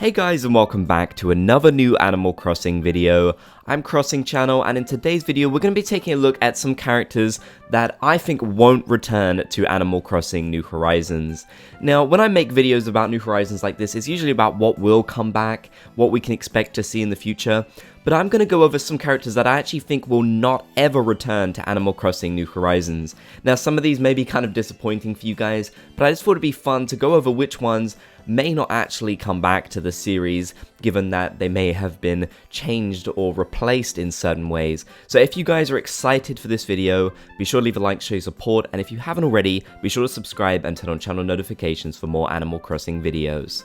Hey guys, and welcome back to another new Animal Crossing video. I'm Crossing Channel, and in today's video we're going to be taking a look at some characters that I think won't return to Animal Crossing New Horizons. Now, when I make videos about New Horizons like this, it's usually about what will come back, what we can expect to see in the future, but I'm going to go over some characters that I actually think will not ever return to Animal Crossing New Horizons. Now, some of these may be kind of disappointing for you guys, but I just thought it'd be fun to go over which ones may not actually come back to the series, given that they may have been changed or replaced in certain ways. So if you guys are excited for this video, be sure to leave a like, show your support, and if you haven't already, be sure to subscribe and turn on channel notifications for more Animal Crossing videos.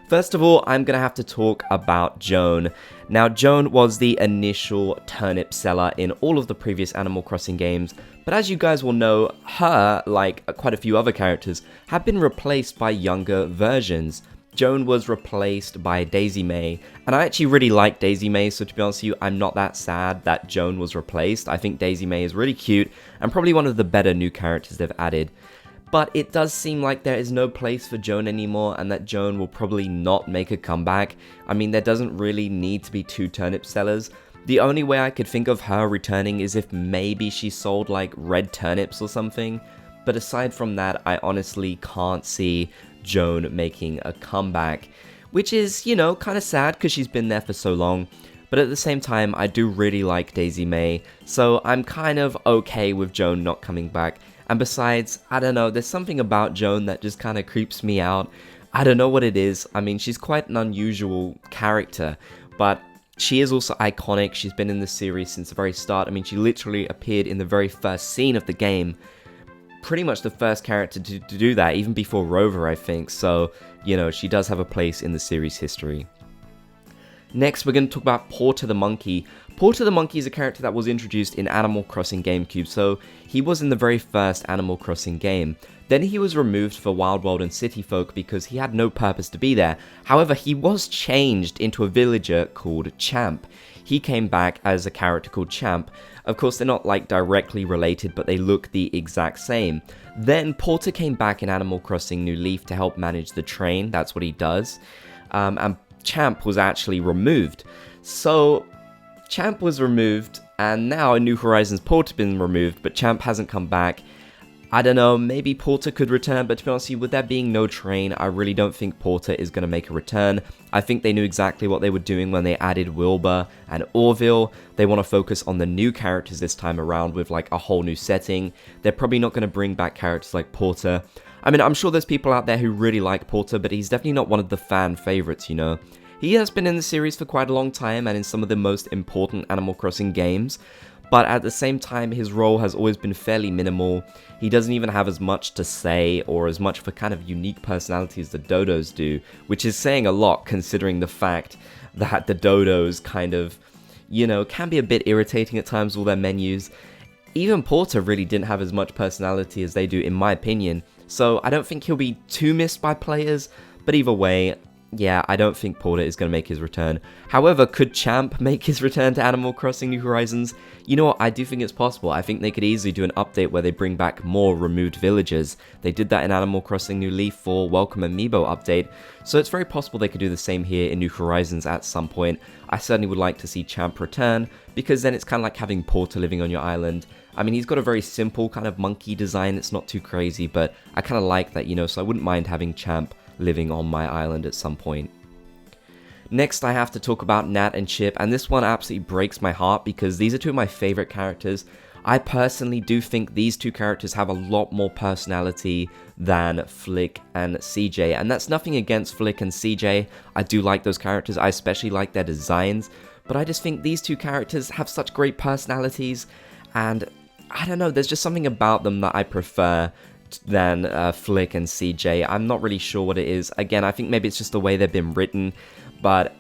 First of all, I'm going to have to talk about Joan. Now, Joan was the initial turnip seller in all of the previous Animal Crossing games, but as you guys will know, her, like quite a few other characters, have been replaced by younger versions. Joan was replaced by Daisy Mae, and I actually really like Daisy Mae, so to be honest with you, I'm not that sad that Joan was replaced. I think Daisy Mae is really cute, and probably one of the better new characters they've added. But it does seem like there is no place for Joan anymore, and that Joan will probably not make a comeback. I mean, there doesn't really need to be two turnip sellers. The only way I could think of her returning is if maybe she sold like red turnips or something. But aside from that, I honestly can't see Joan making a comeback. Which is, you know, kind of sad because she's been there for so long. But at the same time, I do really like Daisy Mae, so I'm kind of okay with Joan not coming back. And besides, I don't know, there's something about Joan that just kind of creeps me out. I don't know what it is. I mean, she's quite an unusual character, but she is also iconic. She's been in the series since the very start. I mean, she literally appeared in the very first scene of the game. Pretty much the first character to do that, even before Rover, I think. So, you know, she does have a place in the series history. Next, we're going to talk about Porter the Monkey. Porter the Monkey is a character that was introduced in Animal Crossing GameCube, so he was in the very first Animal Crossing game. Then he was removed for Wild World and City Folk because he had no purpose to be there. However, he was changed into a villager called Champ. He came back as a character called Champ. Of course, they're not like directly related, but they look the exact same. Then Porter came back in Animal Crossing New Leaf to help manage the train. That's what he does. And Champ was actually removed. So Champ was removed, and now in New Horizons Porter been removed, but Champ hasn't come back. I don't know, maybe Porter could return, but to be honest with you, with there being no train, I really don't think Porter is going to make a return. I think they knew exactly what they were doing when they added Wilbur and Orville. They want to focus on the new characters this time around with like a whole new setting. They're probably not going to bring back characters like Porter. I mean, I'm sure there's people out there who really like Porter, but he's definitely not one of the fan favorites, you know. He has been in the series for quite a long time and in some of the most important Animal Crossing games, but at the same time his role has always been fairly minimal. He doesn't even have as much to say or as much of a kind of unique personality as the Dodos do, which is saying a lot considering the fact that the Dodos kind of, you know, can be a bit irritating at times with all their menus. Even Porter really didn't have as much personality as they do in my opinion, so I don't think he'll be too missed by players, but either way, yeah, I don't think Porter is going to make his return. However, could Champ make his return to Animal Crossing New Horizons? You know what, I do think it's possible. I think they could easily do an update where they bring back more removed villagers. They did that in Animal Crossing New Leaf for Welcome Amiibo update, so it's very possible they could do the same here in New Horizons at some point. I certainly would like to see Champ return, because then it's kind of like having Porter living on your island. I mean, he's got a very simple kind of monkey design, it's not too crazy, but I kind of like that, you know, so I wouldn't mind having Champ living on my island at some point. Next, I have to talk about Nat and Chip, and this one absolutely breaks my heart because these are two of my favorite characters. I personally do think these two characters have a lot more personality than Flick and CJ, and that's nothing against Flick and CJ. I do like those characters, I especially like their designs, but I just think these two characters have such great personalities, and I don't know, there's just something about them that I prefer than Flick and CJ. I'm not really sure what it is. Again, I think maybe it's just the way they've been written, but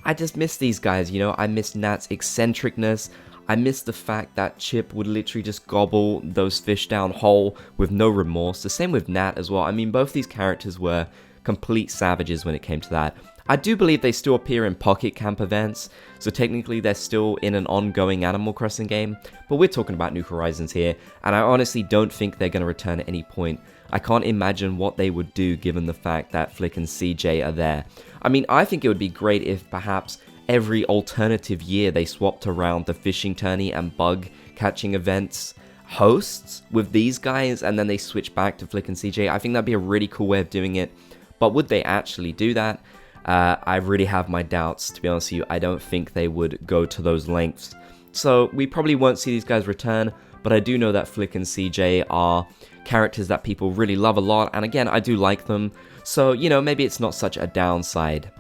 I just miss these guys, you know. I miss Nat's eccentricness. I miss the fact that Chip would literally just gobble those fish down whole with no remorse. The same with Nat as well. I mean, both these characters were complete savages when it came to that. I do believe they still appear in Pocket Camp events, so technically they're still in an ongoing Animal Crossing game, but we're talking about New Horizons here, and I honestly don't think they're going to return at any point. I can't imagine what they would do given the fact that Flick and CJ are there. I mean, I think it would be great if perhaps every alternative year they swapped around the fishing tourney and bug catching events hosts with these guys, and then they switch back to Flick and CJ. I think that'd be a really cool way of doing it, but would they actually do that? I really have my doubts, to be honest with you. I don't think they would go to those lengths. So we probably won't see these guys return, but I do know that Flick and CJ are characters that people really love a lot, and again, I do like them, so, you know, maybe it's not such a downside.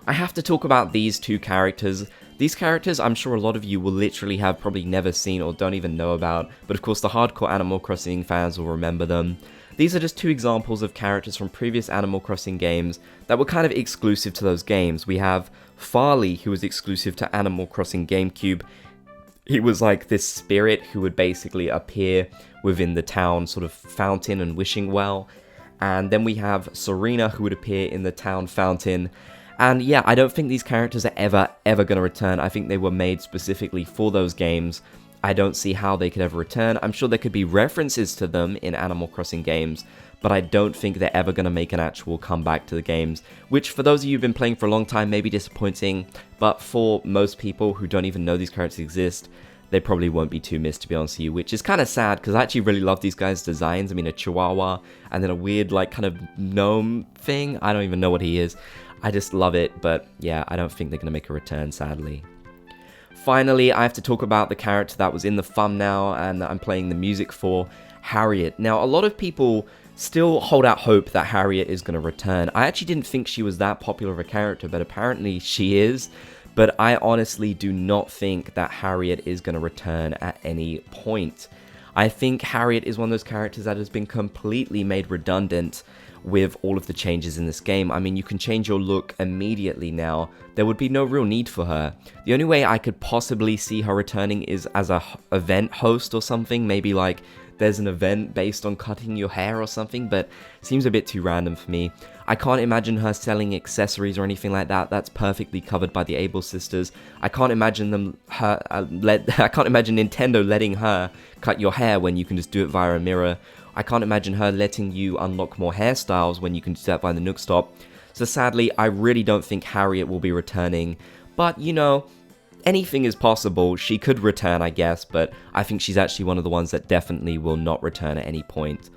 I have to talk about these two characters. These characters, I'm sure a lot of you will literally have probably never seen or don't even know about, but of course the hardcore Animal Crossing fans will remember them. These are just two examples of characters from previous Animal Crossing games that were kind of exclusive to those games. We have Farley, who was exclusive to Animal Crossing GameCube. He was like this spirit who would basically appear within the town sort of fountain and wishing well. And then we have Serena, who would appear in the town fountain. And yeah, I don't think these characters are ever going to return. I think they were made specifically for those games. I don't see how they could ever return. I'm sure there could be references to them in Animal Crossing games, but I don't think they're ever going to make an actual comeback to the games, which for those of you who've been playing for a long time may be disappointing, but for most people who don't even know these characters exist, they probably won't be too missed, to be honest with you, which is kind of sad, because I actually really love these guys' designs. I mean, a chihuahua, and then a weird, like, kind of gnome thing. I don't even know what he is. I just love it, but yeah, I don't think they're going to make a return, sadly. Finally, I have to talk about the character that was in the thumbnail and that I'm playing the music for, Harriet. Now, a lot of people still hold out hope that Harriet is going to return. I actually didn't think she was that popular of a character, but apparently she is. But I honestly do not think that Harriet is going to return at any point. I think Harriet is one of those characters that has been completely made redundant with all of the changes in this game. I mean, you can change your look immediately now. There would be no real need for her. The only way I could possibly see her returning is as a event host or something. Maybe like there's an event based on cutting your hair or something, but it seems a bit too random for me. I can't imagine her selling accessories or anything like that. That's perfectly covered by the Able sisters. I can't imagine I can't imagine Nintendo letting her cut your hair when you can just do it via a mirror. I can't imagine her letting you unlock more hairstyles when you can do that by the Nook Stop. So sadly, I really don't think Harriet will be returning. But, you know, anything is possible. She could return, I guess, but I think she's actually one of the ones that definitely will not return at any point.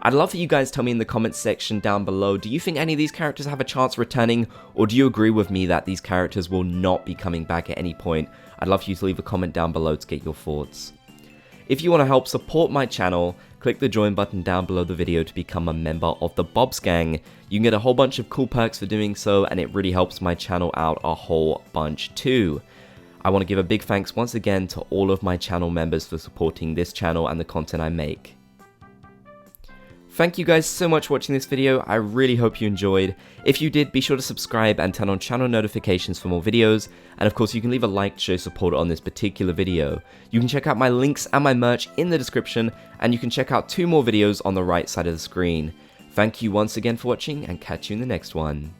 I'd love for you guys to tell me in the comments section down below, do you think any of these characters have a chance returning, or do you agree with me that these characters will not be coming back at any point? I'd love for you to leave a comment down below to get your thoughts. If you want to help support my channel, click the join button down below the video to become a member of the Bobs Gang. You can get a whole bunch of cool perks for doing so, and it really helps my channel out a whole bunch too. I want to give a big thanks once again to all of my channel members for supporting this channel and the content I make. Thank you guys so much for watching this video. I really hope you enjoyed. If you did, be sure to subscribe and turn on channel notifications for more videos. And of course, you can leave a like to show support on this particular video. You can check out my links and my merch in the description, and you can check out 2 more videos on the right side of the screen. Thank you once again for watching, and catch you in the next one.